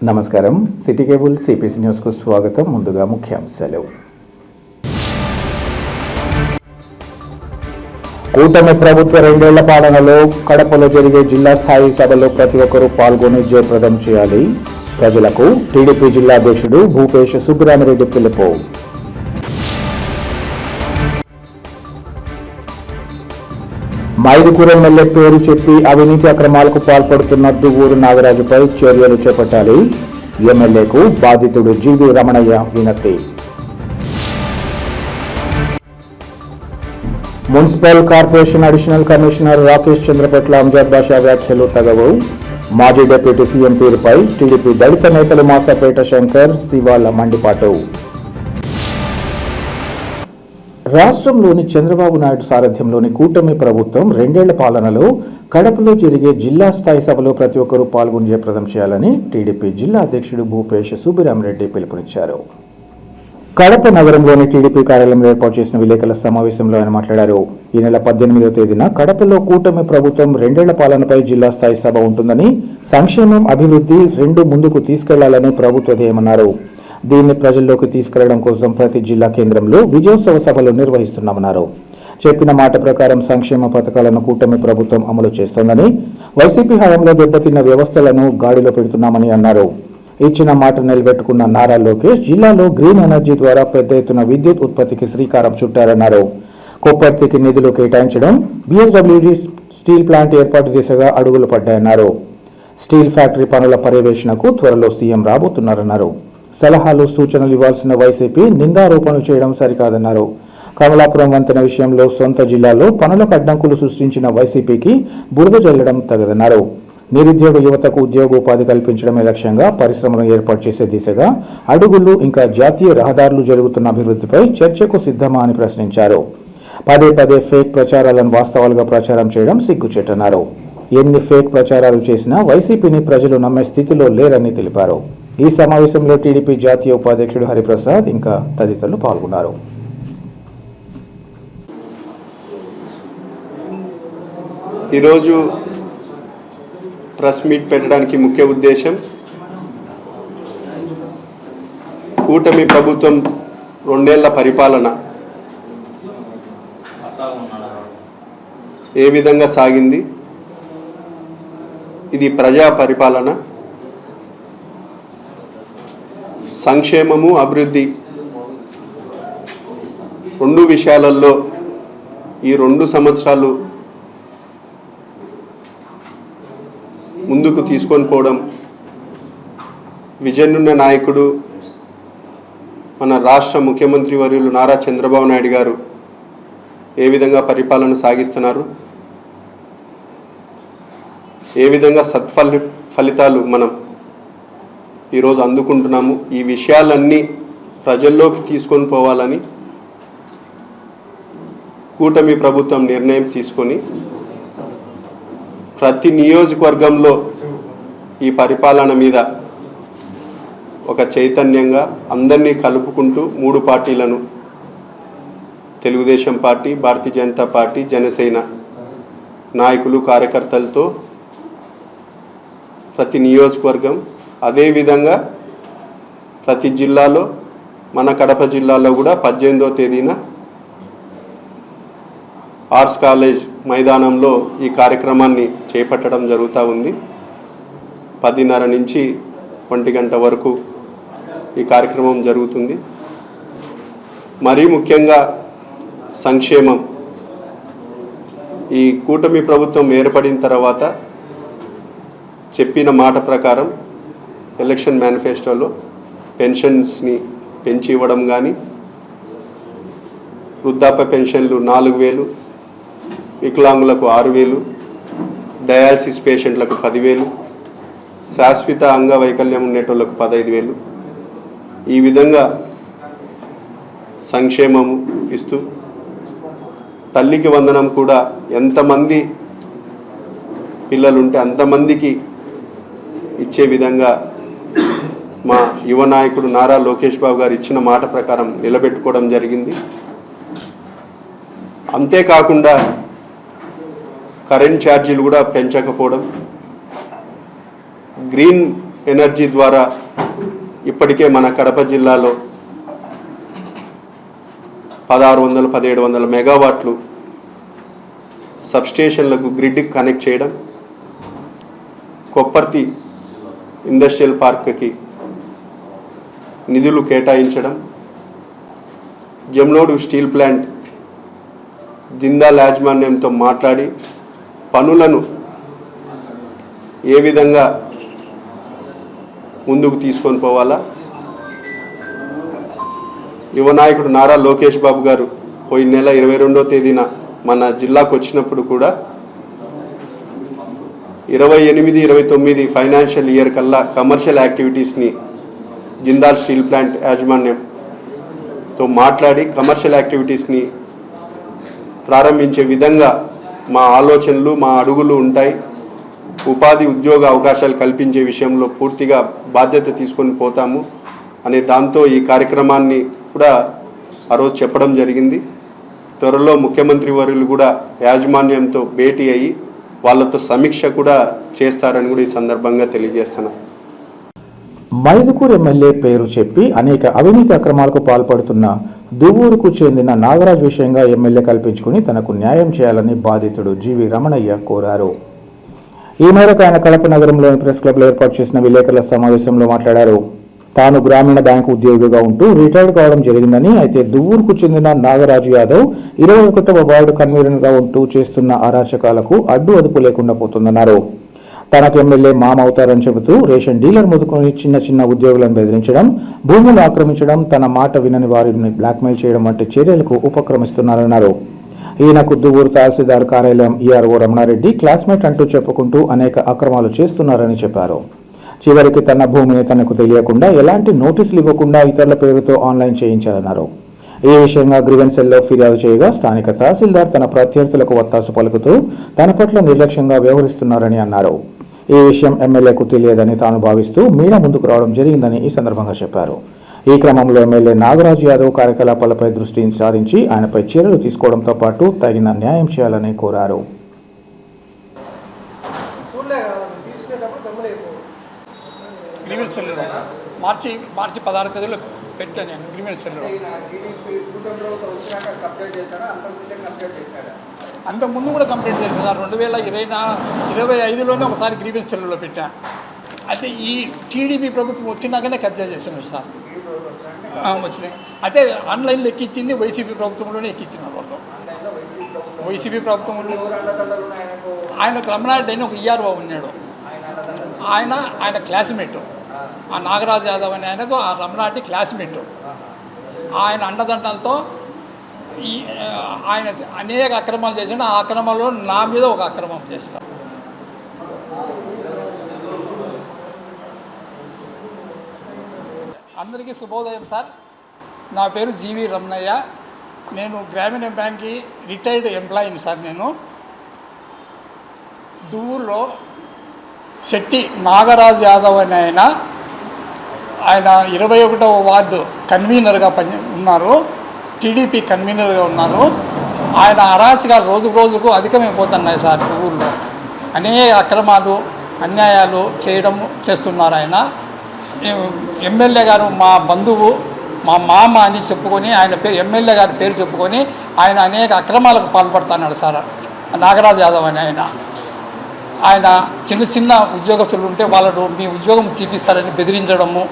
నమస్కారం. City cable CPC న్యూస్కు స్వాగతం. ముందుగా ముఖ్యాంశాలు. కూటమి ప్రభుత్వ 2 ఏళ్ల పాలనలో కడపలో జరిగే జిల్లా స్థాయి సభలో ప్రతి ఒక్కరూ పాల్గొని జయప్రదం చేయాలి. ప్రజలకు టీడీపీ జిల్లా అధ్యక్షుడు భూపేష్ సుబ్బరామిరెడ్డి పిలుపు. మైదుకూరు ఎమ్మెల్యే పేరు చెప్పి అవినీతి అక్రమాలకు పాల్పడుతున్న దువ్వూరు నాగరాజుపై చర్యలు చేపట్టాలి. ఎమ్మెల్యేకు బాధితుడు జీవి రమణయ్య వినతి. Municipal corporation additional commissioner Rakesh Chandra పట్ల అంజద్ బాషా వ్యాఖ్యలు తగవు. మాజీ డిప్యూటీ సీఎం తీరుపై టీడీపీ దళిత నేతలు మాసాపేట శంకర్, శివాల మండిపాటు. రాష్ట్రంలోని చంద్రబాబు నాయుడు సారథ్యంలోని కూటమి ప్రభుత్వం 2 ఏళ్ల పాలనలో కడపలో జరిగే జిల్లా స్థాయి సభలో ప్రతి ఒక్కరూ పాల్గొని జయప్రదం చేయాలని టీడీపీ జిల్లా అధ్యక్షుడు భూపేష్ సుబ్బరామిరెడ్డి పిలుపునిచ్చారు. కడప నగరంలోని టీడీపీ కార్యాలయంలో ఏర్పాటు చేసిన విలేకరుల సమావేశంలో ఆయన మాట్లాడారు. ఈ నెల 18వ తేదీన కడపలో కూటమి ప్రభుత్వం 2 ఏళ్ల పాలనపై జిల్లా స్థాయి సభ ఉంటుందని, సంక్షేమం, అభివృద్ధి 2 ముందుకు తీసుకెళ్లాలని ప్రభుత్వ ధ్యేయమన్నారు. దీన్ని ప్రజల్లోకి తీసుకెళ్లడం కోసం ప్రతి జిల్లా కేంద్రంలో విజయోత్సవ సభలు నిర్వహిస్తున్నామన్నారు. చెప్పిన మాట ప్రకారం సంక్షేమ పథకాలను కూటమి ప్రభుత్వం అమలు చేస్తోందని, వైసీపీ హయాంలో దెబ్బతిన్న వ్యవస్థలను గాడిలో పెడుతున్నామని అన్నారు. ఇచ్చిన మాట నిలబెట్టుకున్న నారా లోకేష్ జిల్లాలో గ్రీన్ ఎనర్జీ ద్వారా పెద్ద ఎత్తున విద్యుత్ ఉత్పత్తికి శ్రీకారం చుట్టారన్నారు. కొప్పర్తికి నిధులు కేటాయించడం, బీఎస్డబ్ల్యూజీ స్టీల్ ప్లాంట్ ఏర్పాటు దిశగా అడుగులు పడ్డాయన్నారు. స్టీల్ ఫ్యాక్టరీ పనుల పర్యవేక్షణకు త్వరలో సీఎం రాబోతున్నారన్నారు. సలహాలు, సూచనలు ఇవ్వాల్సిన వైసీపీ నిందారోపణలు చేయడం సరికాదన్నారు. కమలాపురం వంతెన విషయంలో సొంత జిల్లాలో పనులకు అడ్డంకులు సృష్టించిన వైసీపీకి బురద జల్లడం తగదన్నారు. నిరుద్యోగ యువతకు ఉద్యోగోపాధి కల్పించడమే లక్ష్యంగా పరిశ్రమలను ఏర్పాటు చేసే దిశగా అడుగులు, ఇంకా జాతీయ రహదారులు జరుగుతున్న అభివృద్ధిపై చర్చకు సిద్ధమా అని ప్రశ్నించారు. పదే ఫేక్ ప్రచారాలను వాస్తవాలుగా ప్రచారం చేయడం సిగ్గుచేటన్నారు. ఎన్ని ఫేక్ ప్రచారాలు చేసినా వైసీపీని ప్రజలు నమ్మే స్థితిలో లేరని తెలిపారు. ఈ సమావేశంలో టీడీపీ జాతీయ ఉపాధ్యక్షుడు హరిప్రసాద్ ఇంకా తదితరులు పాల్గొన్నారు. ఈరోజు ప్రెస్ మీట్ పెట్టడానికి ముఖ్య ఉద్దేశం, కూటమి ప్రభుత్వం 2 ఏళ్ల పరిపాలన ఏ విధంగా సాగింది, ఇది ప్రజా పరిపాలన, సంక్షేమము, అభివృద్ధి 2 విషయాలలో ఈ 2 సంవత్సరాలు ముందుకు తీసుకొని పోవడం, విజన్ ఉన్న నాయకుడు మన రాష్ట్ర ముఖ్యమంత్రి వర్యులు నారా చంద్రబాబు నాయుడు గారు ఏ విధంగా పరిపాలన సాగిస్తున్నారు, ఏ విధంగా ఫలితాలు మనం ఈరోజు అందుకుంటున్నాము, ఈ విషయాలన్నీ ప్రజల్లోకి తీసుకొని పోవాలని కూటమి ప్రభుత్వం నిర్ణయం తీసుకొని ప్రతి నియోజకవర్గంలో ఈ పరిపాలన మీద ఒక చైతన్యంగా అందరినీ కలుపుకుంటూ 3 పార్టీలను, తెలుగుదేశం పార్టీ, భారతీయ జనతా పార్టీ, జనసేన నాయకులు, కార్యకర్తలతో ప్రతి నియోజకవర్గం, అదేవిధంగా ప్రతి జిల్లాలో, మన కడప జిల్లాలో కూడా 18వ తేదీన ఆర్ట్స్ కాలేజ్ మైదానంలో ఈ కార్యక్రమాన్ని చేపట్టడం జరుగుతూ ఉంది. 10:30 నుంచి 1 గంట వరకు ఈ కార్యక్రమం జరుగుతుంది. మరీ ముఖ్యంగా సంక్షేమం, ఈ కూటమి ప్రభుత్వం ఏర్పడిన తర్వాత చెప్పిన మాట ప్రకారం ఎలక్షన్ మేనిఫెస్టోలో పెన్షన్స్ని పెంచి ఇవ్వడం కానీ, వృద్ధాప్య పెన్షన్లు 4,000, వికలాంగులకు 6,000, డయాలసిస్ పేషెంట్లకు 10,000, శాశ్వత అంగవైకల్యం ఉండేటోళ్లకు 15,000, ఈ విధంగా సంక్షేమము ఇస్తూ, తల్లికి వందనం కూడా ఎంతమంది పిల్లలుంటే అంతమందికి ఇచ్చే విధంగా మా యువ నాయకుడు నారా లోకేష్ బాబు గారు ఇచ్చిన మాట ప్రకారం నిలబెట్టుకోవడం జరిగింది. అంతేకాకుండా కరెంట్ ఛార్జీలు కూడా పెంచకపోవడం, గ్రీన్ ఎనర్జీ ద్వారా ఇప్పటికే మన కడప జిల్లాలో 1600-1700 మెగావాట్లు సబ్స్టేషన్లకు గ్రిడ్కి కనెక్ట్ చేయడం, కొప్పర్తి ఇండస్ట్రియల్ పార్క్కి నిధులు కేటాయించడం, జమ్నోడు స్టీల్ ప్లాంట్ జిందాల్ యాజమాన్యంతో మాట్లాడి పనులను ఏ విధంగా ముందుకు తీసుకొని పోవాలా, యువ నాయకుడు నారా లోకేష్ బాబు గారు పోయిన నెల 22వ తేదీన మన జిల్లాకు వచ్చినప్పుడు కూడా 28-29 ఫైనాన్షియల్ ఇయర్ కల్లా కమర్షియల్ యాక్టివిటీస్ని జిందాల్ స్టీల్ ప్లాంట్ యాజమాన్యంతో మాట్లాడి కమర్షియల్ యాక్టివిటీస్ని ప్రారంభించే విధంగా మా ఆలోచనలు, మా అడుగులు ఉంటాయి. ఉపాధి ఉద్యోగ అవకాశాలు కల్పించే విషయంలో పూర్తిగా బాధ్యత తీసుకొని పోతాము అనే దాంతో ఈ కార్యక్రమాన్ని కూడా ఆ రోజు చెప్పడం జరిగింది. త్వరలో ముఖ్యమంత్రి వర్యులు కూడా యాజమాన్యంతో భేటీ అయ్యి వాళ్ళతో సమీక్ష కూడా చేస్తారని కూడా ఈ సందర్భంగా తెలియజేస్తున్నాను. మైదుకూరు ఎమ్మెల్యే పేరు చెప్పి అనేక అవినీతి అక్రమాలకు పాల్పడుతున్న దువ్వూరుకు చెందిన నాగరాజు విషయంగా ఎమ్మెల్యే కల్పించుకుని తనకు న్యాయం చేయాలని బాధితుడు జీవి రమణయ్య కోరారు. ఈ మేరకు ఆయన కడప నగరంలోని ప్రెస్ క్లబ్లో ఏర్పాటు చేసిన విలేకరుల సమావేశంలో మాట్లాడారు. తాను గ్రామీణ బ్యాంకు ఉద్యోగిగా ఉంటూ రిటైర్డ్ కావడం జరిగిందని, అయితే దువ్వూరుకు చెందిన నాగరాజు యాదవ్ 21వ వార్డు కన్వీనర్గా ఉంటూ చేస్తున్న అరాచకాలకు అడ్డు అదుపు లేకుండా పోతుందన్నారు. తనకు ఎమ్మెల్యే మామవుతారని చెబుతూ రేషన్ డీలర్ మొదలుకొని చిన్న ఉద్యోగులను బెదిరించడం, భూములు ఆక్రమించడం, తన మాట వినని వారిని బ్లాక్మెయిల్ చేయడం వంటి చర్యలకు ఉపక్రమిస్తున్నారన్నారు. ఈయనకు దువ్వూరు తహసీల్దార్ కార్యాలయం ఈఆర్ఓ రమణారెడ్డి క్లాస్మేట్ అంటూ చెప్పుకుంటూ అనేక అక్రమాలు చేస్తున్నారని చెప్పారు. చివరికి తన భూమిని తనకు తెలియకుండా ఎలాంటి నోటీసులు ఇవ్వకుండా ఇతరుల పేరుతో ఆన్లైన్ చేయించారన్నారు. ఈ విషయంగా గ్రీవెన్స్ సెల్లో ఫిర్యాదు చేయగా స్థానిక తహసీల్దార్ తన ప్రత్యర్థులకు వత్తాసు పలుకుతూ తన పట్ల నిర్లక్ష్యంగా వ్యవహరిస్తున్నారని అన్నారు. ఈ విషయం ఎమ్మెల్యేకు తెలియదని తాను భావిస్తూ మీడియా ముందుకు రావడం జరిగిందని ఈ సందర్భంగా చెప్పారు. ఈ క్రమంలో ఎమ్మెల్యే నాగరాజు యాదవ్ కార్యకలాపాలపై దృష్టి సారించి ఆయనపై చర్యలు తీసుకోవడంతో పాటు తగిన న్యాయం చేయాలని కోరారు. గ్రీవెన్స్ సెల్లో మార్చి 16వ తేదీలో పెట్టాను నేను గ్రీవెన్స్ సెల్లో. అంతకుముందు కూడా కంప్లైంట్ చేశాను సార్. 2025లోనే ఒకసారి గ్రీవెన్స్ సెల్లో పెట్టాను. అయితే ఈ టీడీపీ ప్రభుత్వం వచ్చినాకనే కబ్జా చేస్తున్నారు సార్. వచ్చినాయి అయితే ఆన్లైన్లో ఎక్కించింది వైసీపీ ప్రభుత్వంలోనే ఎక్కించినారు వాళ్ళు. వైసీపీ ప్రభుత్వంలో ఆయనకు రమణారెడ్డి అని ఒక ఈఆర్ఓ ఉన్నాడు. ఆయన క్లాస్మేట్. ఆ నాగరాజు యాదవ్ అనే ఆయనకు ఆ రమణారెడ్డి క్లాస్మేట్. ఆయన అండదండలతో ఆయన అనేక అక్రమాలు చేసిన ఆ అక్రమాల్లో నా మీద ఒక అక్రమం చేసిన. అందరికీ శుభోదయం సార్. నా పేరు జీవి రమణయ్య. నేను గ్రామీణ బ్యాంక్కి రిటైర్డ్ ఎంప్లాయీని సార్. నేను దువ్వూరులో శెట్టి నాగరాజు యాదవ్ అని ఆయన 21వ వార్డు కన్వీనర్గా ఉన్నారు. టీడీపీ కన్వీనర్గా ఉన్నారు. ఆయన అరాచకాలు రోజుకు అధికమైపోతున్నాయి సార్. దువ్వూరులో అనేక అక్రమాలు అన్యాయాలు చేస్తున్నారు. ఆయన ఎమ్మెల్యే గారు మా బంధువు, మా మామ అని చెప్పుకొని ఆయన పేరు ఎమ్మెల్యే గారి పేరు చెప్పుకొని ఆయన అనేక అక్రమాలకు పాల్పడుతున్నాడు సార్. నాగరాజు యాదవ్ అని ఆయన చిన్న ఉద్యోగస్తులు ఉంటే వాళ్ళను మీ ఉద్యోగం చూపిస్తారని బెదిరించడము,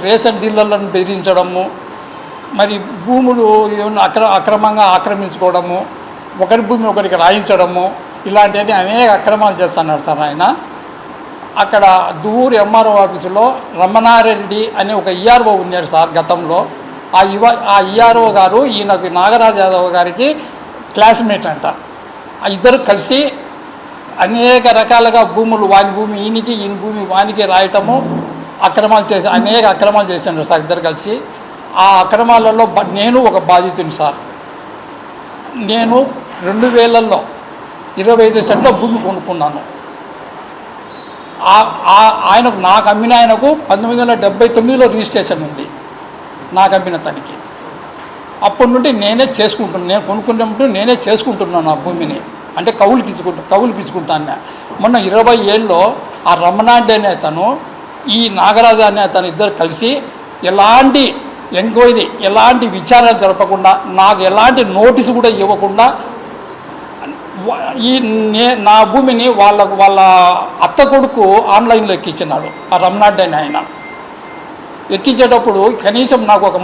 రేషన్ డీలర్లను బెదిరించడము, మరి భూములు ఏమన్నా అక్రమంగా ఆక్రమించుకోవడము, ఒకరి భూమి ఒకరికి రాయించడము, ఇలాంటివన్నీ అనేక అక్రమాలు చేస్తున్నాడు సార్ ఆయన. అక్కడ దువ్వూరు ఎంఆర్ఓ ఆఫీసులో రమణారెడ్డి అనే ఒక ఈఆర్ఓ ఉన్నాడు సార్ గతంలో. ఆ ఈఆర్ఓ గారు ఈయనకు నాగరాజు యాదవ్ గారికి క్లాస్మేట్ అంట. ఆ ఇద్దరు కలిసి అనేక రకాలుగా భూములు వాని భూమి ఈయనకి, ఈయన భూమి వానికి రాయటము, అనేక అక్రమాలు చేశారు సార్ ఇద్దరు కలిసి. ఆ అక్రమాలలో నేను ఒక బాధితుని సార్. నేను 2000లో 25 సెంట్ల భూమి కొనుక్కున్నాను. ఆయనకు నాకు అమ్మిన ఆయనకు 1979లో రిజిస్ట్రేషన్ ఉంది నాకు అమ్మిన తనకి. అప్పటి నుండి నేనే చేసుకుంటున్నాను. నేను కొనుక్కున్నప్పుడు నేనే చేసుకుంటున్నాను ఆ భూమిని. అంటే కౌలు పిచ్చుకుంటాను. మొన్న 20 ఏళ్ళలో ఆ రమణారెడ్డి అనే అతను ఈ నాగరాజు అనే అతను ఇద్దరు కలిసి ఎలాంటి ఎంక్వైరీ ఎలాంటి విచారణ జరపకుండా నాకు ఎలాంటి నోటీసు కూడా ఇవ్వకుండా నా భూమిని వాళ్ళ అత్త కొడుకు ఆన్లైన్లో ఎక్కించినాడు. ఆ రమణారెడ్డి అని ఆయన ఎక్కించేటప్పుడు కనీసం నాకు ఒక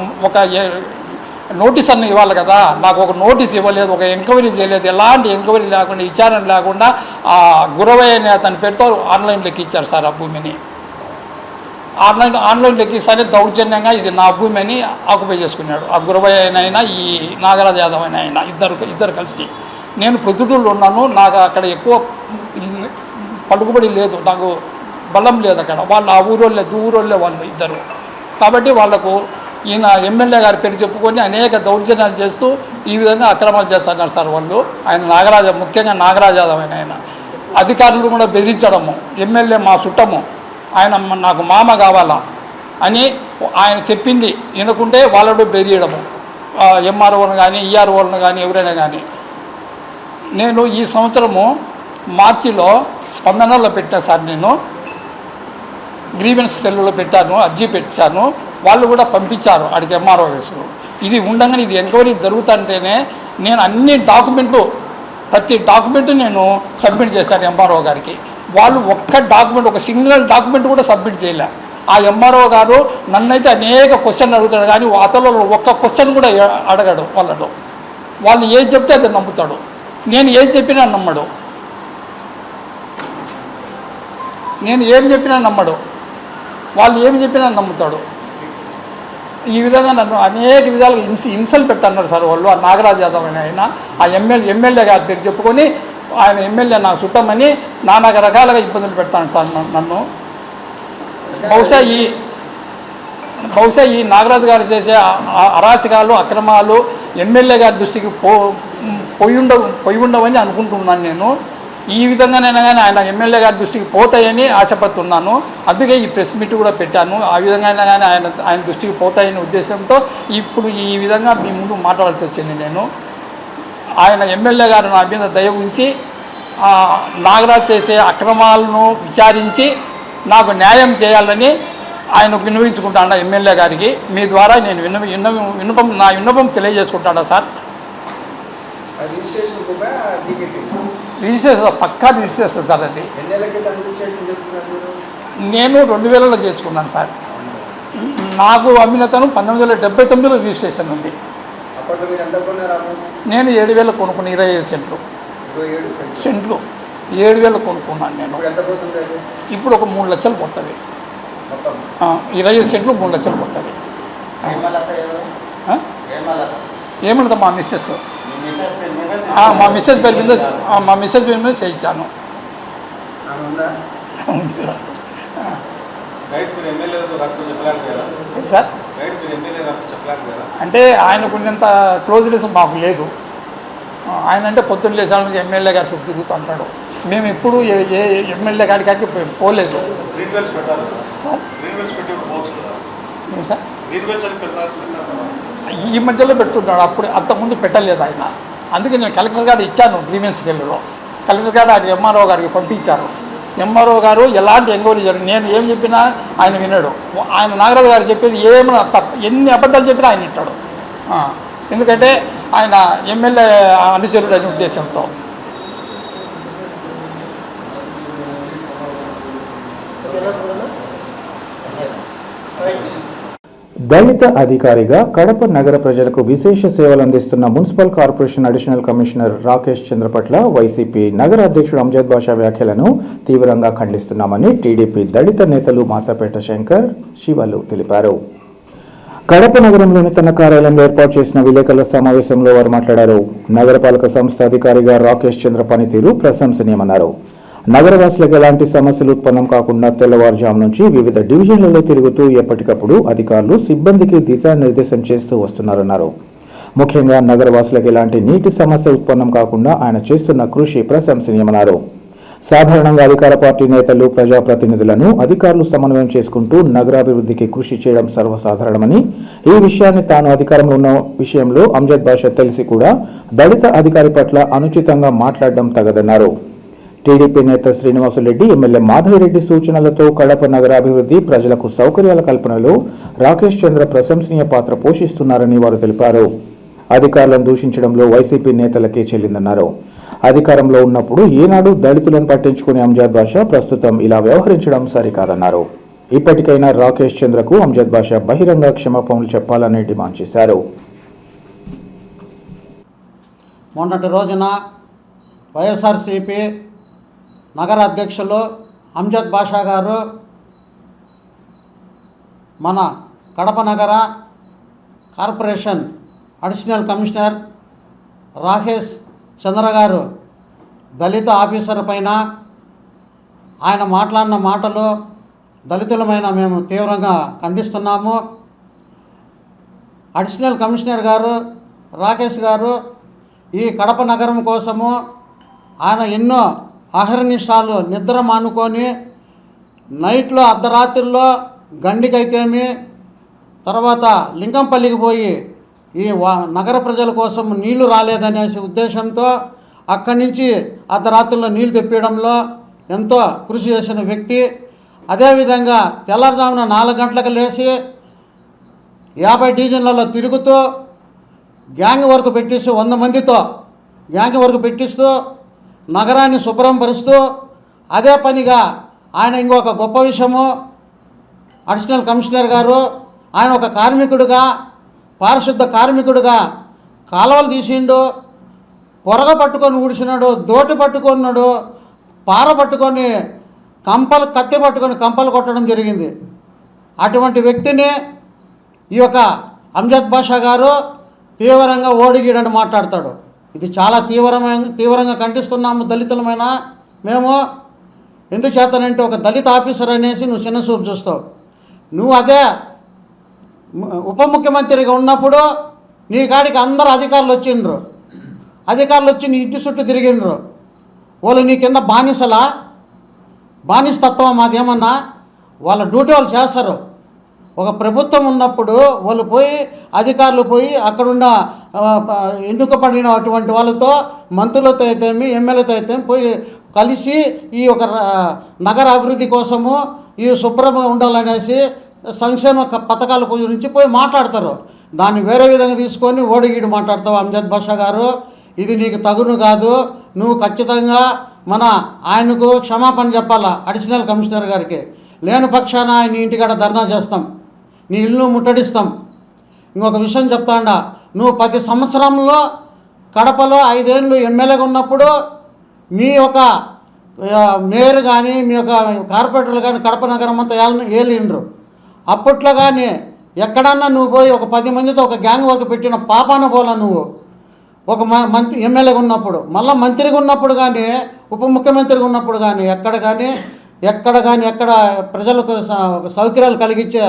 నోటీస్ అన్న ఇవ్వాలి కదా. నాకు ఒక నోటీస్ ఇవ్వలేదు, ఒక ఎంక్వైరీ చేయలేదు, ఎలాంటి ఎంక్వైరీ లేకుండా విచారణ లేకుండా ఆ గురవయ్య అనే అతని పేరుతో ఆన్లైన్లో ఎక్కించారు సార్ ఆ భూమిని. ఆన్లైన్లో ఎక్కిస్తానే దౌర్జన్యంగా ఇది నా భూమి అని ఆక్యుపై చేసుకున్నాడు. ఆ గురవయ్య అయినా ఈ నాగరాజు యాదవ్ అయినా ఇద్దరు కలిసి. నేను ప్రొద్దుటూరులో ఉన్నాను, నాకు అక్కడ ఎక్కువ పలుకుబడి లేదు, నాకు బలం లేదు అక్కడ. వాళ్ళు ఆ ఊరోళ్ళే వాళ్ళు ఇద్దరు. కాబట్టి వాళ్లకు ఈయన ఎమ్మెల్యే గారి పేరు చెప్పుకొని అనేక దౌర్జన్యాలు చేస్తూ ఈ విధంగా అక్రమాలు చేస్తున్నారు సార్ వాళ్ళు. ఆయన ముఖ్యంగా నాగరాజు యాదవ్ ఆయన అధికారులు కూడా బెదిరించడము, ఎమ్మెల్యే మా చుట్టము, ఆయన నాకు మామ కావాలా అని ఆయన చెప్పింది వినకుంటే వాళ్ళతో బెదిరియడము, ఎంఆర్ఓను కానీ ఈఆర్ఓలను కానీ ఎవరైనా కానీ. నేను ఈ సంవత్సరము మార్చిలో స్పందనలో పెట్టాను సార్, నేను గ్రీవెన్స్ సెల్లో పెట్టాను, అర్జీ పెట్టాను. వాళ్ళు కూడా పంపించారు అడిగి ఎంఆర్ఓ ఆఫీసులో. ఇది ఉండగానే ఇది ఎంక్వైరీ జరుగుతుంటేనే నేను అన్ని ప్రతి డాక్యుమెంట్ నేను సబ్మిట్ చేశాను ఎంఆర్ఓ గారికి. వాళ్ళు ఒక సింగిల్ డాక్యుమెంట్ కూడా సబ్మిట్ చేయలే. ఆ ఎంఆర్ఓ గారు నన్నైతే అనేక క్వశ్చన్లు అడుగుతాడు కానీ అతను ఒక్క క్వశ్చన్ కూడా అడగడు వాళ్ళలో. వాళ్ళు ఏది చెప్తే అది నమ్ముతాడు, నేను ఏది చెప్పినా నమ్మడు, నేను ఏం చెప్పినా నమ్మడు, వాళ్ళు ఏమి చెప్పినా నమ్ముతాడు. ఈ విధంగా నన్ను అనేక విధాలుగా హింసలు పెడుతున్నారు సార్ వాళ్ళు. ఆ నాగరాజు యాదవ్ ఆయన ఆ ఎమ్మెల్యే గారి పేరు చెప్పుకొని ఆయన ఎమ్మెల్యే నాకు చుట్టమని నానా రకాలుగా ఇబ్బందులు పెడతాను సార్ నన్ను. బహుశా ఈ నాగరాజు గారు చేసే అరాచకాలు అక్రమాలు ఎమ్మెల్యే గారి దృష్టికి పోయి ఉండవని అనుకుంటున్నాను నేను. ఈ విధంగానైనా కానీ ఆయన ఎమ్మెల్యే గారి దృష్టికి పోతాయని ఆశపడుతున్నాను. అందుకే ఈ ప్రెస్ మీట్ కూడా పెట్టాను. ఆ విధంగా అయినా కానీ ఆయన దృష్టికి పోతాయనే ఉద్దేశంతో ఇప్పుడు ఈ విధంగా మీ ముందు మాట్లాడాల్సి వచ్చింది నేను. ఆయన ఎమ్మెల్యే గారు నా మీద దయ ఉంచి నాగరాజు చేసే అక్రమాలను విచారించి నాకు న్యాయం చేయాలని ఆయనకు విన్నవించుకుంటాను ఎమ్మెల్యే గారికి. మీ ద్వారా నేను నా విన్నపం తెలియజేసుకుంటాను సార్. రిజిస్ట్రేషన్ పక్కా రిజిస్ట్రేషన్ సార్. అది నేను 2000లో చేసుకున్నాను సార్. నాకు అమ్మినతను 1979లో రిజిస్ట్రేషన్ ఉంది. నేను 7000 కొనుక్కున్నాను, 25 సెంట్లు 7000 కొనుక్కున్నాను నేను. ఇప్పుడు ఒక 3 లక్షలు పోతుంది. 25 సెంట్లు 3 లక్షలు పోతుంది. ఏమంటా మా మిస్సెస్ పేరు మీద చేయించాను. సార్ అంటే ఆయనకున్నంత క్లోజ్నెస్ మాకు లేదు. ఆయన అంటే పొద్దున్న లేసాల నుంచి ఎమ్మెల్యే గారి చుట్టూ తిరుగుతుంటాడు. మేము ఎప్పుడు ఏ ఎమ్మెల్యే గారికి పోలేదు సార్. సార్ ఈ మధ్యలో పెడుతున్నాడు, అప్పుడు అంతకుముందు పెట్టలేదు ఆయన. అందుకే నేను కలెక్టర్ గారు ఇచ్చాను గ్రీవెన్స్ సెల్లో. కలెక్టర్ గారు ఆయన ఎంఆర్ఓ గారికి పంపించారు. ఎంఆర్ఓ గారు ఎలాంటి ఎంక్వైరీ జరిగింది, నేను ఏం చెప్పినా ఆయన వినడు. ఆయన నాగరాజు గారు చెప్పేది ఏమైనా ఎన్ని అబద్ధాలు చెప్పినా ఆయన వింటాడు. ఎందుకంటే ఆయన ఎమ్మెల్యే అనుచరుడు అనే ఉద్దేశంతో. దళిత అధికారిగా కడప నగర ప్రజలకు విశేష సేవలు అందిస్తున్న municipal corporation additional commissioner Rakesh Chandra పట్ల వైసీపీ నగర అధ్యక్షుడు అంజద్ బాషా వ్యాఖ్యలను తీవ్రంగా ఖండిస్తున్నామని టీడీపీ దళిత నేతలు మాసాపేట శంకర్, శివలు తెలిపారు. కడప నగరంలోని తన కార్యాలయంలో ఏర్పాటు చేసిన విలేకరుల సమావేశంలో వారు మాట్లాడారు. నగరపాలక సంస్థ అధికారిగా రాకేష్ చంద్ర పనితీరు ప్రశంసనీయమన్నారు. నగరవాసులకు ఎలాంటి సమస్యలు ఉత్పన్నం కాకుండా తెల్లవారుజాము నుంచి వివిధ డివిజన్లలో తిరుగుతూ ఎప్పటికప్పుడు అధికారులు సిబ్బందికి దిశానిర్దేశం చేస్తూ వస్తున్నారన్నారు. ముఖ్యంగా నగరవాసులకు ఎలాంటి నీటి సమస్య ఉత్పన్నం కాకుండా ఆయన చేస్తున్న కృషి ప్రశంసనీయమన్నారు. సాధారణంగా అధికార పార్టీ నేతలు ప్రజాప్రతినిధులను అధికారులు సమన్వయం చేసుకుంటూ నగరాభివృద్ధికి కృషి చేయడం సర్వసాధారణమని, ఈ విషయాన్ని తాను అధికారంలో ఉన్న విషయంలో అంజద్ బాషా తెలిసి కూడా దళిత అధికారి పట్ల అనుచితంగా మాట్లాడడం తగదన్నారు. టీడీపీ నేత శ్రీనివాసులరెడ్డి, ఎమ్మెల్యే మాధవిరెడ్డి సూచనలతో కడప నగరాభివృద్ధి, ప్రజలకు సౌకర్యాల కల్పనలో రాకేష్ చంద్ర ప్రశంసనీయ పాత్ర పోషిస్తున్నారని వారు తెలిపారు. అధికారులను దూషించడంలో వైసీపీ నేతలకే చెల్లిందన్నారు. అధికారంలో ఉన్నప్పుడు ఏనాడు దళితులను పట్టించుకునే అంజద్ బాషా ప్రస్తుతం ఇలా వ్యవహరించడం సరికాదన్నారు. ఇప్పటికైనా రాకేష్ చంద్రకు అంజద్ బాషా బహిరంగ క్షమాపణలు చెప్పాలని డిమాండ్ చేశారు. మొన్నటి రోజున వైఎస్ఆర్సీపీ నగర అధ్యక్షులు అంజద్ బాషా గారు మన కడప నగర కార్పొరేషన్ అడిషనల్ కమిషనర్ రాకేష్ చంద్ర గారు దళిత ఆఫీసర్ పైన ఆయన మాట్లాడిన మాటలు దళితులమైన మేము తీవ్రంగా ఖండిస్తున్నాము. అడిషనల్ కమిషనర్ గారు రాకేష్ గారు ఈ కడప నగరం కోసము ఆయన ఎన్నో అహర్నిశాలు నిద్ర మానుకొని నైట్లో అర్ధరాత్రిలో గండికైతేమి, తర్వాత లింగంపల్లికి పోయి ఈ నగర ప్రజల కోసం నీళ్లు రాలేదనే ఉద్దేశంతో అక్కడి నుంచి అర్ధరాత్రిలో నీళ్లు తెప్పించడంలో ఎంతో కృషి చేసిన వ్యక్తి. అదేవిధంగా తెల్లవారుజామున 4 గంటలకు లేచి 50 డివిజన్లలో తిరుగుతూ గ్యాంగ్ వర్క్ పెట్టిస్తూ 100 మందితో గ్యాంగ్ వర్క్ పెట్టిస్తూ నగరాన్ని శుభ్రం పరుస్తూ, అదే పనిగా ఆయన ఇంకొక గొప్ప విషయము, అడిషనల్ కమిషనర్ గారు ఆయన ఒక కార్మికుడిగా, పారిశుద్ధ కార్మికుడిగా కాలువలు తీసిండు, పొరగ పట్టుకొని ఊడిసినాడు, దోటి పట్టుకున్నాడు, పార పట్టుకొని కత్తి పట్టుకొని కంపలు కొట్టడం జరిగింది. అటువంటి వ్యక్తిని ఈ యొక్క అంజద్ బాషా గారు తీవ్రంగా ఓడిగీడని మాట్లాడతాడు. ఇది చాలా తీవ్రంగా ఖండిస్తున్నాము దళితులమైన మేము. ఎందుచేతనంటే ఒక దళిత ఆఫీసర్ అనేసి నువ్వు చిన్న చూపు చూస్తావు. నువ్వు అదే ఉప ముఖ్యమంత్రిగా ఉన్నప్పుడు నీ కాడికి అందరు అధికారులు వచ్చిండ్రు, అధికారులు వచ్చి నీ ఇంటి చుట్టూ తిరిగిండ్రు. వాళ్ళు నీ కింద బానిసతత్వం మాదేమన్నా, వాళ్ళ డ్యూటీ వాళ్ళు చేస్తారు. ఒక ప్రభుత్వం ఉన్నప్పుడు వాళ్ళు పోయి అధికారులు పోయి అక్కడున్న ఎన్నుకబడిన అటువంటి వాళ్ళతో, మంత్రులతో అయితేమి, ఎమ్మెల్యేతో అయితే పోయి కలిసి ఈ ఒక నగర అభివృద్ధి కోసము ఈ శుభ్రంగా ఉండాలనేసి సంక్షేమ పథకాల గురించి పోయి మాట్లాడతారు. దాన్ని వేరే విధంగా తీసుకొని ఓడిగీడు మాట్లాడతావు అంజద్ బాషా గారు. ఇది నీకు తగును కాదు. నువ్వు ఖచ్చితంగా ఆయనకు క్షమాపణ చెప్పాలా అడిషనల్ కమిషనర్ గారికి. లేని పక్షాన నీ ఇంటికాడ ధర్నా చేస్తాం, నీ ఇల్లు ముట్టడిస్తాం. ఇంకొక విషయం చెప్తాండా, నువ్వు 10 సంవత్సరంలో కడపలో 5 ఏళ్ళు ఎమ్మెల్యేగా ఉన్నప్పుడు మీ యొక్క మేయర్ కానీ మీ యొక్క కార్పొరేటర్లు కానీ కడప నగరం అంతా ఏలిండ్రు. అప్పట్లో కానీ ఎక్కడన్నా నువ్వు పోయి ఒక 10 మందితో ఒక గ్యాంగ్ వర్క్ పెట్టిన పాపాన పోలా నువ్వు. ఒక మంత్రి ఎమ్మెల్యేగా ఉన్నప్పుడు, మళ్ళీ మంత్రిగా ఉన్నప్పుడు కానీ, ఉప ముఖ్యమంత్రిగా ఉన్నప్పుడు కానీ ఎక్కడ ప్రజలకు సౌకర్యాలు కలిగించే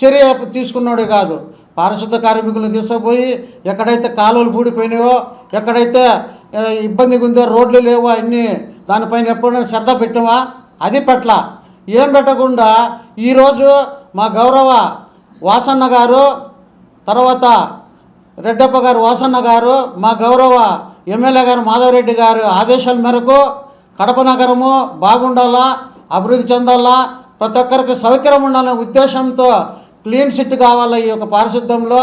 చర్య తీసుకున్నాడు కాదు. పారిశుద్ధ కార్మికులను తీసుకుపోయి ఎక్కడైతే కాలువలు పూడిపోయినాయో, ఎక్కడైతే ఇబ్బందిగా ఉందో, రోడ్లు లేవో, అన్నీ దానిపైన ఎప్పుడైనా శ్రద్ధ పెట్టావా? అది పట్ల ఏం పెట్టకుండా ఈరోజు మా గౌరవ వాసన్న గారు, తర్వాత రెడ్డప్ప గారు వాసన్న గారు, మా గౌరవ ఎమ్మెల్యే గారు మాధవరెడ్డి గారు ఆదేశాల మేరకు కడప నగరము బాగుండాలా, అభివృద్ధి చెందాలా, ప్రతి ఒక్కరికి సౌకర్యం ఉండాలనే ఉద్దేశంతో, క్లీన్ సిట్ కావాలా, ఈ యొక్క పారిశుద్ధ్యంలో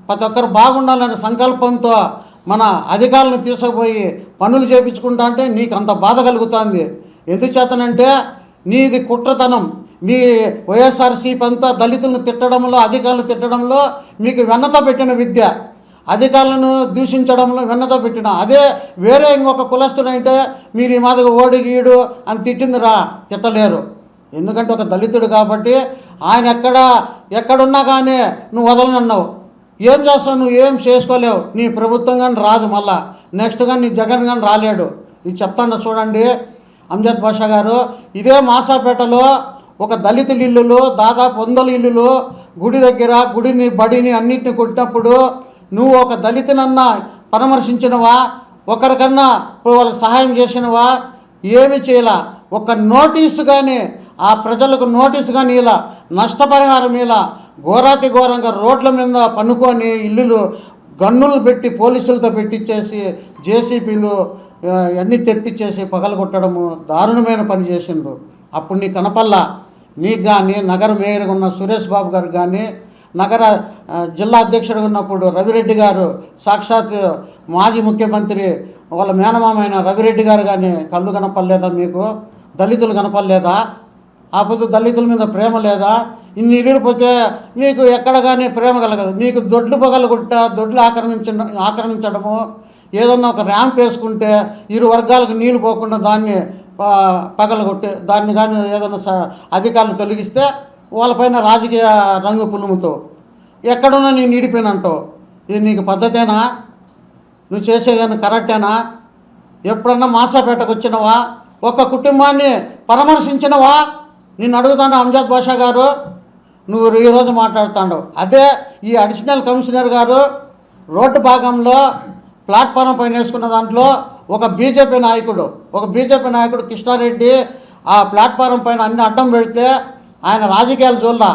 ప్రతి ఒక్కరు బాగుండాలనే సంకల్పంతో మన అధికారులను తీసుకుపోయి పనులు చేయించుకుంటా అంటే నీకు అంత బాధ కలుగుతుంది. ఎందుచేతనంటే నీది కుట్రతనం. మీ వైఎస్ఆర్సీపీ అంతా దళితులను తిట్టడంలో, అధికారులను తిట్టడంలో మీకు వెన్నత పెట్టిన విద్య, అధికారులను దూషించడంలో వెన్నత పెట్టిన. అదే వేరే ఇంకొక కులస్తుడంటే మీరు ఈ మాదిగా ఓడిగీడు అని తిట్టలేరు. ఎందుకంటే ఒక దళితుడు కాబట్టి ఆయన ఎక్కడున్నా కానీ నువ్వు వదలనన్నావు. ఏం చేస్తావు? నువ్వు ఏం చేసుకోలేవు. నీ ప్రభుత్వం కానీ రాదు, మళ్ళా నెక్స్ట్ కానీ నీ జగన్ కానీ రాలేడు. ఇది చెప్తాను చూడండి అంజద్ బాషా గారు. ఇదే మాసాపేటలో ఒక దళితుల ఇల్లులు దాదాపు 100 ఇల్లులు గుడి దగ్గర, గుడిని బడిని అన్నింటిని కొట్టినప్పుడు నువ్వు ఒక దళితునన్నా పరామర్శించినవా? ఒకరికన్నా వాళ్ళకి సహాయం చేసినవా? ఏమి చేయాల? ఒక నోటీసు కానీ ఆ ప్రజలకు నోటీసు కానీ ఇలా నష్టపరిహారం ఇలా ఘోరాతి ఘోరంగా రోడ్ల మీద పనుకొని ఇల్లులు గన్నులు పెట్టి పోలీసులతో పెట్టించేసి జేసీబీలు అన్నీ తెప్పించేసి పగలగొట్టడము దారుణమైన పని చేసిండ్రు. అప్పుడు నీకు కనపల్లా. నీకు కానీ నగర మేయర్గా ఉన్న సురేష్ బాబు గారు కానీ నగర జిల్లా అధ్యక్షుడిగా ఉన్నప్పుడు రవిరెడ్డి గారు సాక్షాత్ మాజీ ముఖ్యమంత్రి వాళ్ళ మేనమామైన రవిరెడ్డి గారు కానీ కళ్ళు కనపడలేదా మీకు? దళితులు కనపడలేదా? ఆపోతే దళితుల మీద ప్రేమ లేదా? ఇన్ని ఇల్లులు పోతే మీకు ఎక్కడ కానీ ప్రేమ కలగదు. మీకు దొడ్లు పగలగొట్ట దొడ్లు ఆక్రమించడము, ఏదన్నా ఒక ర్యాంప్ వేసుకుంటే ఇరు వర్గాలకు నీళ్లు పోకుండా దాన్ని పగలగొట్టి దాన్ని కానీ ఏదైనా అధికారులు తొలగిస్తే వాళ్ళపైన రాజకీయ రంగు పులుముతో ఎక్కడున్నా నేను ఈడిపోయినంటావు. ఇది నీకు పద్ధతేనా? నువ్వు చేసేదాన్ని కరెక్టేనా? ఎప్పుడన్నా మాసాపేటకు వచ్చినవా? ఒక్క కుటుంబాన్ని పరామర్శించినవా? నిన్ను అడుగుతాను అంజద్ బాషా గారు, నువ్వు ఈరోజు మాట్లాడుతాడు. అదే ఈ అడిషనల్ కమిషనర్ గారు రోడ్డు భాగంలో ప్లాట్ఫారం పైన వేసుకున్న దాంట్లో ఒక బీజేపీ నాయకుడు కృష్ణారెడ్డి ఆ ప్లాట్ఫారం పైన అన్ని అడ్డం పెడితే ఆయన రాజకీయాలు చూడాల.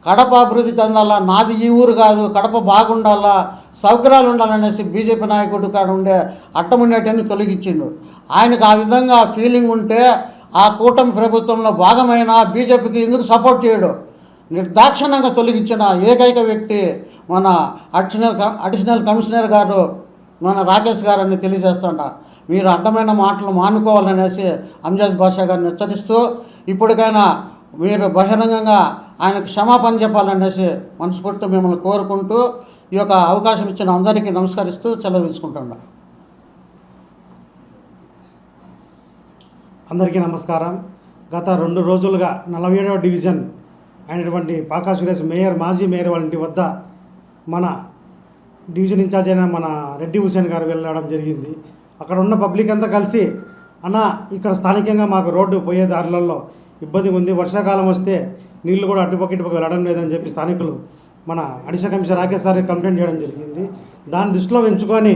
కడప అభివృద్ధి చెందాలా, నాది ఈ ఊరు కాదు, కడప బాగుండాలా, సౌకర్యాలు ఉండాలనేసి బీజేపీ నాయకుడు కాడ ఉండే అడ్డం ఉండేటన్ని తొలగించిండు. ఆయనకు ఆ విధంగా ఫీలింగ్ ఉంటే ఆ కూటమి ప్రభుత్వంలో భాగమైన బీజేపీకి ఎందుకు సపోర్ట్ చేయడు? నిర్దాక్షిణ్యంగా తొలగించిన ఏకైక వ్యక్తి మన అడిషనల్ కమిషనర్ గారు మన రాకేష్ గారు అని తెలియజేస్తుండ. మీరు అడ్డమైన మాటలు మానుకోవాలనేసి అంజద్ బాషా గారిని హెచ్చరిస్తూ ఇప్పటికైనా మీరు బహిరంగంగా ఆయనకు క్షమాపణ చెప్పాలనేసి మనస్ఫూర్తిగా మిమ్మల్ని కోరుకుంటూ ఈ యొక్క అవకాశం ఇచ్చిన అందరికీ నమస్కరిస్తూ సెలవు తీసుకుంటున్నా. అందరికీ నమస్కారం. గత 2 రోజులుగా 47వ డివిజన్ అయినటువంటి పాకా సురేష్ మాజీ మేయర్ వాళ్ళ ఇంటి వద్ద మన డివిజన్ ఇన్ఛార్జ్ అయిన మన రెడ్డి హుసేన్ గారు వెళ్ళడం జరిగింది. అక్కడ ఉన్న పబ్లిక్ అంతా కలిసి అన్న ఇక్కడ స్థానికంగా మాకు రోడ్డు పోయే దారులలో ఇబ్బంది ఉంది, వర్షాకాలం వస్తే నీళ్లు కూడా అటుపక్క ఇటుపక్క వెళ్ళడం లేదని చెప్పి స్థానికులు మన additional commissioner Rakesh sir complaint చేయడం జరిగింది. దాన్ని దృష్టిలో ఉంచుకొని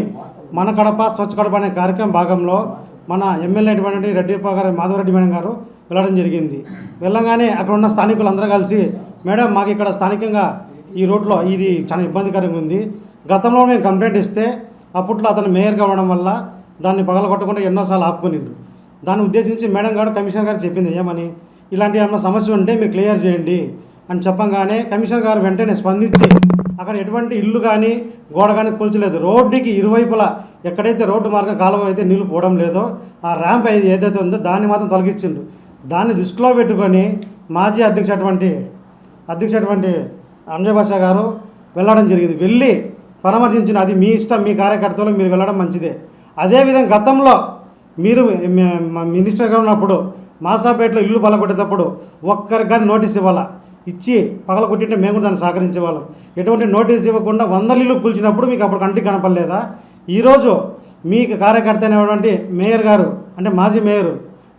మన కడప స్వచ్ఛ కడప అనే కార్యక్రమం భాగంలో మన ఎమ్మెల్యే అయినటువంటి మాధవరెడ్డి మేడం గారు వెళ్ళడం జరిగింది. వెళ్ళగానే అక్కడ ఉన్న స్థానికులు అందరూ కలిసి మేడం మాకు ఇక్కడ స్థానికంగా ఈ రోడ్లో ఇది చాలా ఇబ్బందికరంగా ఉంది, గతంలో మేము కంప్లైంట్ ఇస్తే అప్పట్లో అతను మేయర్గా ఉండడం వల్ల దాన్ని పగలగొట్టకుండా ఎన్నోసార్లు ఆపుకునిండు. దాన్ని ఉద్దేశించి మేడం గారు కమిషనర్ గారు చెప్పింది ఏమని, ఇలాంటి ఏమైనా సమస్య ఉంటే మీరు క్లియర్ చేయండి అని చెప్పంగానే కమిషనర్ గారు వెంటనే స్పందించి అక్కడ ఎటువంటి ఇల్లు కానీ గోడ కానీ కూల్చలేదు. రోడ్డుకి ఇరువైపులా ఎక్కడైతే రోడ్డు మార్గం కాలువ అయితే నీళ్లు పోవడం లేదో ఆ ర్యాంప్ ఏదైతే ఉందో దాన్ని మాత్రం తొలగించిండు. దాన్ని దృష్టిలో పెట్టుకొని మాజీ అధ్యక్షుడు అంజద్ బాషా గారు వెళ్ళడం జరిగింది. వెళ్ళి పరామర్శించిన అది మీ ఇష్టం, మీ కార్యకర్తలు మీరు వెళ్ళడం మంచిదే. అదేవిధంగా గతంలో మీరు మినిస్టర్గా ఉన్నప్పుడు మాసాపేటలో ఇల్లు పగలగొట్టేటప్పుడు ఒక్కరికి కానీ నోటీస్ ఇవ్వాలా, ఇచ్చి పగలగొట్టింటే మేము కూడా దాన్ని సహకరించే వాళ్ళం. ఎటువంటి నోటీస్ ఇవ్వకుండా 100 ఇల్లు కూల్చినప్పుడు మీకు అప్పుడు కంటికి కనపడలేదా? ఈరోజు మీకు కార్యకర్త అయినటువంటి మేయర్ గారు అంటే మాజీ మేయర్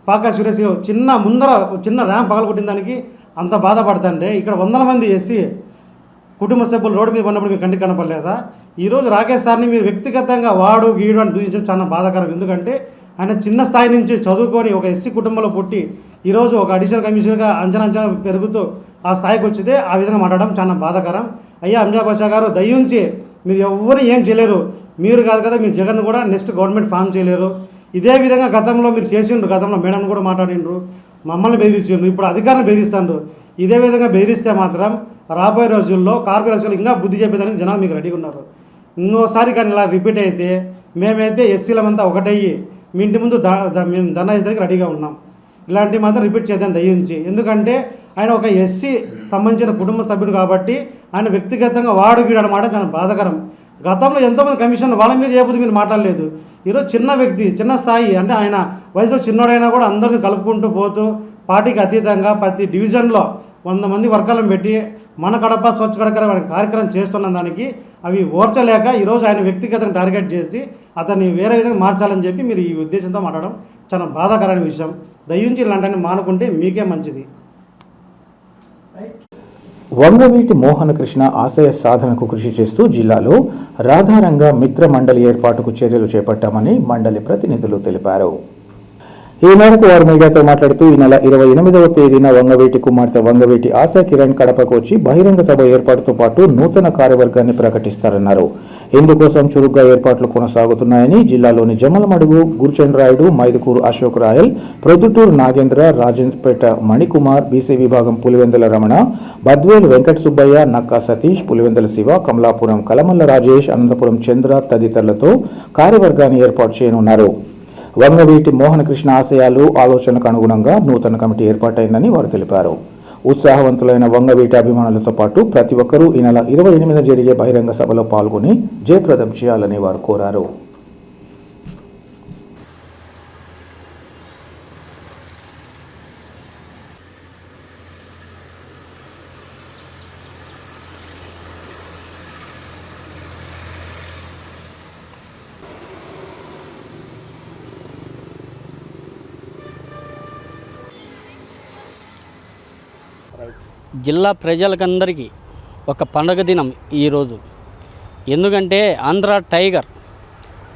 పాకా సురేష్ చిన్న ర్యాంప్ పగలగొట్టిన దానికి అంత బాధపడతాంటే ఇక్కడ 100 మంది ఎస్సీ కుటుంబ సభ్యులు రోడ్డు మీద ఉన్నప్పుడు మీకు కంటికి కనపడలేదా? ఈరోజు రాకేష్ సార్ని మీరు వ్యక్తిగతంగా వాడు గీడు అని దూషించడం చాలా బాధాకరం. ఎందుకంటే ఆయన చిన్న స్థాయి నుంచి చదువుకొని ఒక ఎస్సీ కుటుంబంలో పుట్టి ఈరోజు ఒక అడిషనల్ కమిషనర్గా అంచనా పెరుగుతూ ఆ స్థాయికి వచ్చితే ఆ విధంగా మాట్లాడడం చాలా బాధాకరం. అయ్యా అంజద్ బాషా గారు దయించి మీరు ఎవరు ఏం చేయలేరు, మీరు కాదు కదా మీరు జగన్ కూడా నెక్స్ట్ గవర్నమెంట్ ఫామ్ చేయలేరు. ఇదే విధంగా గతంలో మీరు చేసిండ్రు, గతంలో మేడం కూడా మాట్లాడిండ్రు, మమ్మల్ని బెదిరించిండ్రు, ఇప్పుడు అధికారులను బెదిరిస్తాండ్రు. ఇదే విధంగా బెదిరిస్తే మాత్రం రాబోయే రోజుల్లో కార్పొరేషన్లు ఇంకా బుద్ధి చెప్పేదానికి జనాలు మీకు రెడీగా ఉన్నారు. ఇంకోసారి కానీ ఇలా రిపీట్ అయితే మేమైతే ఎస్సీలమంతా ఒకటయ్యి మీ ఇంటి ముందు మేము ధర్నా చేయడానికి రెడీగా ఉన్నాం. ఇలాంటివి మాత్రం రిపీట్ చేద్దాం దయించి. ఎందుకంటే ఆయన ఒక ఎస్సీ సంబంధించిన కుటుంబ సభ్యుడు కాబట్టి ఆయన వ్యక్తిగతంగా వాడుగీడు అన్నమాట చాలా బాధాకరం. గతంలో ఎంతోమంది కమిషన్ వాళ్ళ మీద ఏ బుద్ధి మీరు మాట్లాడలేదు. ఈరోజు చిన్న వ్యక్తి, చిన్న స్థాయి, అంటే ఆయన వయసులో చిన్నోడైనా కూడా అందరిని కలుపుకుంటూ పోతూ పార్టీకి అతీతంగా ప్రతి డివిజన్లో 100 మంది వర్గాలను పెట్టి మన కడప స్వచ్ఛ కడప కార్యక్రమం చేస్తున్న దానికి అవి ఓర్చలేక ఈరోజు ఆయన వ్యక్తిగతంగా టార్గెట్ చేసి అతన్ని వేరే విధంగా మార్చాలని చెప్పి మీరు ఈ ఉద్దేశంతో మాట్లాడడం చాలా బాధాకరమైన విషయం. దయించి ఇలాంటివన్నీ మానుకుంటే మీకే మంచిది. వంగవీటి మోహనకృష్ణ ఆశయ సాధనకు కృషి చేస్తూ జిల్లాలో రాధారంగ మిత్ర మండలి ఏర్పాటుకు చర్యలు చేపట్టామని మండలి ప్రతినిధులు తెలిపారు. ఈ మేరకు వారు మీడియాతో మాట్లాడుతూ ఈ నెల 28వ తేదీన వంగవీటి కుమార్తె వంగవీటి ఆశా కిరణ్ కడపకు వచ్చి బహిరంగ సభ ఏర్పాటుతో పాటు నూతన కార్యవర్గాన్ని ప్రకటిస్తారన్నారు. ఇందుకోసం చురుగ్గా ఏర్పాట్లు కొనసాగుతున్నాయని జిల్లాలోని జమ్మలమడుగు, గురుచంద్రాయుడు, మైదుకూరు అశోక్ రాయల్, ప్రొద్దుటూరు నాగేంద్ర, రాజంపేట మణికుమార్, బీసీ విభాగం పులివెందుల రమణ, బద్వేలు వెంకట సుబ్బయ్య, నక్కా సతీష్, పులివెందుల శివ, కమలాపురం కలమల్ల రాజేష్, అనంతపురం చంద్ర తదితరులతో కార్యవర్గాన్ని ఏర్పాటు చేయనున్నారు. వంగవీటి మోహనకృష్ణ ఆశయాలు, ఆలోచనకు అనుగుణంగా నూతన కమిటీ ఏర్పాటైందని వారు తెలిపారు. ఉత్సాహవంతులైన వంగవీటి అభిమానులతో పాటు ప్రతి ఒక్కరూ ఈ నెల 28న జరిగే బహిరంగ సభలో పాల్గొని జయప్రదం చేయాలని వారు కోరారు. జిల్లా ప్రజలకందరికీ ఒక పండగ దినం ఈరోజు. ఎందుకంటే ఆంధ్ర టైగర్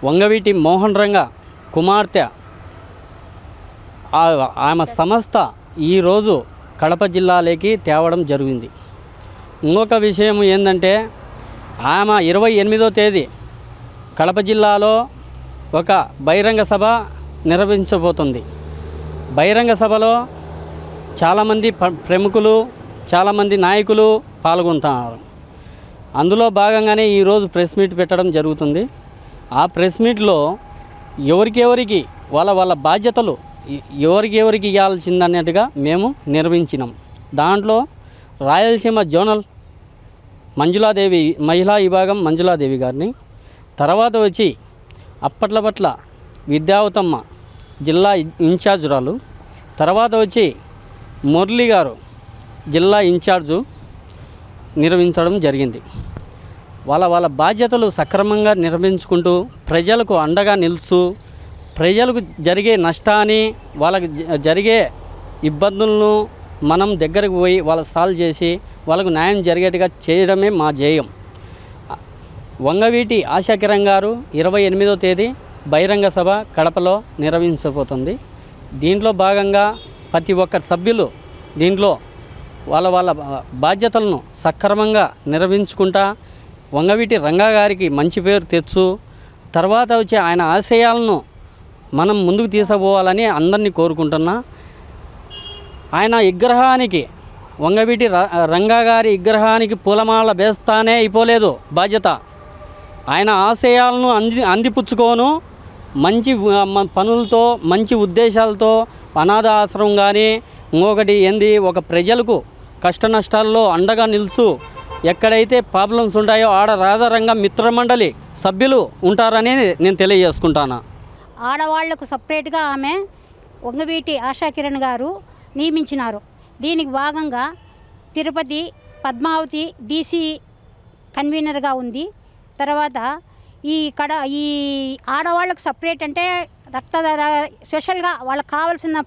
వంగవీటి మోహన్ రంగ కుమార్తె ఆమె సంస్థ ఈరోజు కడప జిల్లాలోకి తేవడం జరిగింది. ఇంకొక విషయం ఏంటంటే ఆమె 28వ తేదీ కడప జిల్లాలో ఒక బహిరంగ సభ నిర్వహించబోతుంది. బహిరంగ సభలో చాలామంది ప్రముఖులు, చాలామంది నాయకులు పాల్గొంటున్నారు. అందులో భాగంగానే ఈరోజు ప్రెస్ మీట్ పెట్టడం జరుగుతుంది. ఆ ప్రెస్ మీట్లో ఎవరికెవరికి వాళ్ళ బాధ్యతలు ఎవరికి ఇవ్వాల్సిందన్నట్టుగా మేము నిర్వహించినాం. దాంట్లో రాయలసీమ జోనల్ మంజులాదేవి, మహిళా విభాగం మంజులాదేవి గారిని, తర్వాత వచ్చి అప్పట్ల విద్యావతమ్మ జిల్లా ఇన్ఛార్జురాలు, తర్వాత వచ్చి మురళి గారు జిల్లా ఇన్ఛార్జు నిర్వహించడం జరిగింది. వాళ్ళ బాధ్యతలు సక్రమంగా నిర్వహించుకుంటూ ప్రజలకు అండగా నిలుస్తూ ప్రజలకు జరిగే నష్టాన్ని, వాళ్ళకి జరిగే ఇబ్బందులను మనం దగ్గరకు పోయి వాళ్ళకి సాల్వ్ చేసి వాళ్ళకు న్యాయం జరిగేట్టుగా చేయడమే మా ధ్యేయం. వంగవీటి ఆశా కిరణ్ గారు 28వ తేదీ బహిరంగ సభ కడపలో నిర్వహించబోతుంది. దీంట్లో భాగంగా ప్రతి ఒక్కరి సభ్యులు దీంట్లో వాళ్ళ బాధ్యతలను సక్రమంగా నిర్వహించుకుంటా వంగవీటి రంగా గారికి మంచి పేరు తెచ్చు, తర్వాత వచ్చి ఆయన ఆశయాలను మనం ముందుకు తీసుకుపోవాలని అందరినీ కోరుకుంటున్నా. ఆయన విగ్రహానికి, వంగవీటి రంగా గారి విగ్రహానికి పూలమాల వేస్తానే అయిపోలేదు బాధ్యత. ఆయన ఆశయాలను అందిపుచ్చుకోను మంచి పనులతో, మంచి ఉద్దేశాలతో అనాథ ఆశ్రమం కానీ ఇంకొకటి ఏంది, ఒక ప్రజలకు కష్ట నష్టాల్లో అండగా నిలుచు ఎక్కడైతే ప్రాబ్లమ్స్ ఉంటాయో ఆడ రాధారంగ మిత్రమండలి సభ్యులు ఉంటారని నేను తెలియజేసుకుంటాను. ఆడవాళ్లకు సపరేట్గా ఆమె వంగవీటి ఆశా కిరణ్ గారు నియమించినారు. దీనికి భాగంగా తిరుపతి పద్మావతి బీసీ కన్వీనర్గా ఉంది. తర్వాత ఈ ఆడవాళ్ళకు సపరేట్ అంటే రక్తధార స్పెషల్గా వాళ్ళకి కావాల్సిన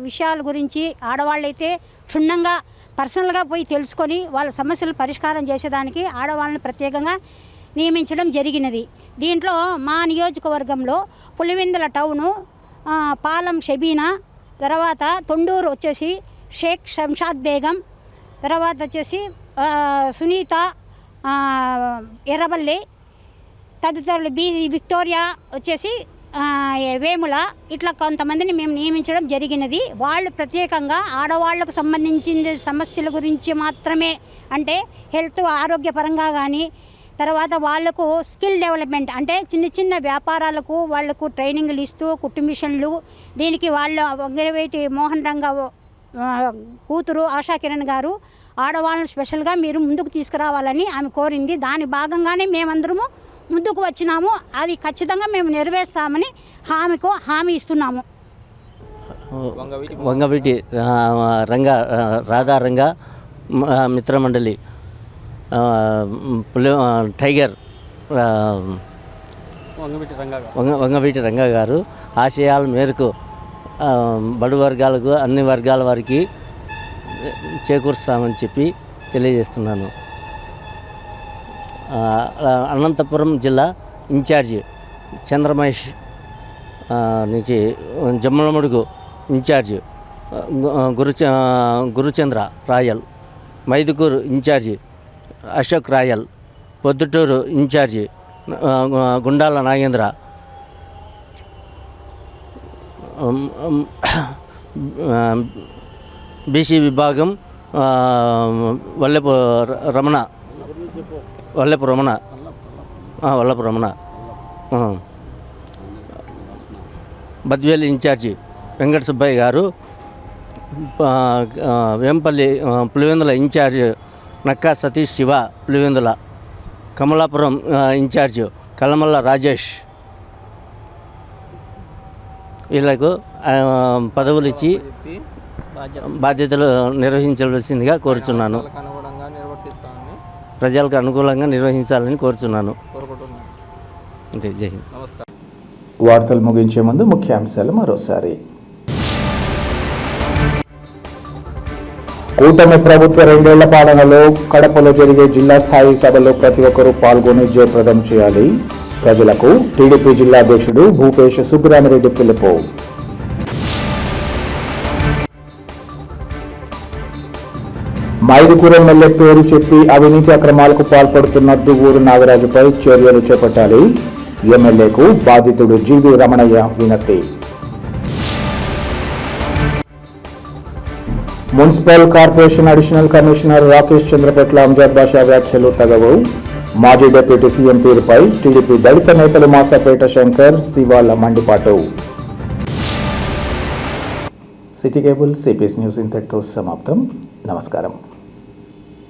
విషయాల గురించి ఆడవాళ్ళైతే క్షుణ్ణంగా పర్సనల్గా పోయి తెలుసుకొని వాళ్ళ సమస్యలు పరిష్కారం చేసేదానికి ఆడవాళ్ళని ప్రత్యేకంగా నియమించడం జరిగినది. దీంట్లో మా నియోజకవర్గంలో పులివెందుల టౌను పాలం షబీనా, తర్వాత తొండూరు వచ్చేసి షేక్ శంషాద్ బేగం, తర్వాత వచ్చేసి సునీత ఎర్రబల్లి, తదితరులు విక్టోరియా వచ్చేసి వేముల, ఇట్లా కొంతమందిని మేము నియమించడం జరిగినది. వాళ్ళు ప్రత్యేకంగా ఆడవాళ్లకు సంబంధించిన సమస్యల గురించి మాత్రమే, అంటే హెల్త్ ఆరోగ్యపరంగా కానీ, తర్వాత వాళ్లకు స్కిల్ డెవలప్మెంట్ అంటే చిన్న చిన్న వ్యాపారాలకు వాళ్లకు ట్రైనింగ్లు ఇస్తూ కుట్టు మిషన్లు, దీనికి వాళ్ళు వంగవీటి మోహన్ రంగ కూతురు ఆశా కిరణ్ గారు ఆడవాళ్ళని స్పెషల్గా మీరు ముందుకు తీసుకురావాలని ఆమె కోరింది. దాని భాగంగానే మేమందరము ముందుకు వచ్చినాము. అది ఖచ్చితంగా మేము నెరవేర్స్తామని హామీ ఇస్తున్నాము. వంగవీటి రాధారంగ మిత్రమండలి టైగర్ వంగవీటి రంగా గారు ఆశయాల మేరకు బడు వర్గాలకు, అన్ని వర్గాల వారికి చేకూరుస్తామని చెప్పి తెలియజేస్తున్నాను. అనంతపురం జిల్లా ఇన్ఛార్జి చంద్రమహేష్ నుంచి జమ్మలమడుగు ఇన్ఛార్జ్ గురుచంద్ర రాయల్, మైదుకూరు ఇన్ఛార్జి అశోక్ రాయల్, పొద్దుటూరు ఇన్ఛార్జి గుండాల నాగేంద్ర, బీసీ విభాగం వల్లపు రమణ, బద్వేలి ఇన్ఛార్జి వెంకట సుబ్బయ్య గారు, వేంపల్లి పులివెందుల ఇన్ఛార్జ్ నక్కా సతీష్ శివ పులివెందుల, కమలాపురం ఇన్ఛార్జ్ కలమల్ల రాజేష్, వీళ్ళకు పదవులు ఇచ్చి బాధ్యతలు నిర్వహించవలసిందిగా కోరుచున్నాను. ప్రజలకు అనుకూలంగా నిర్వహించాలని కోరుచున్నాను. అంతే. జై హింద్. వార్తలు ముగించే ముందు ముఖ్యాంశాలు మరోసారి. కూటమి ప్రభుత్వ 2 ఏళ్ల పాలనలో కడపలో జరిగే జిల్లా స్థాయి సభలో ప్రతి ఒక్కరూ పాల్గొని జయప్రదం చేయాలి. ప్రజలకు టీడీపీ జిల్లా అధ్యక్షుడు భూపేష్ సుబ్బరామిరెడ్డి పిలుపు. మైదుకూరు ఎమ్మెల్యే పేరు చెప్పి అవినీతి అక్రమాలకు పాల్పడుతున్న దువ్వూరు నాగరాజుపై చర్యలు చేపట్టాలి. ఎమ్మెల్యేకు బాధితుడు జీవి రమణయ్య వినతి. Municipal corporation additional commissioner Rakesh Chandra పట్ల అంజాద్ బాషా వ్యాఖ్యలు తగవు. మాజీ డిప్యూటీ సీఎం తీరుపై టీడీపీ దళిత నేతలు మాసాపేట శంకర్, శివాల మండిపాటు. సిటీ కేబుల్ సిపిఎస్ న్యూస్ ఇంతటితో సమాప్తం. నమస్కారం.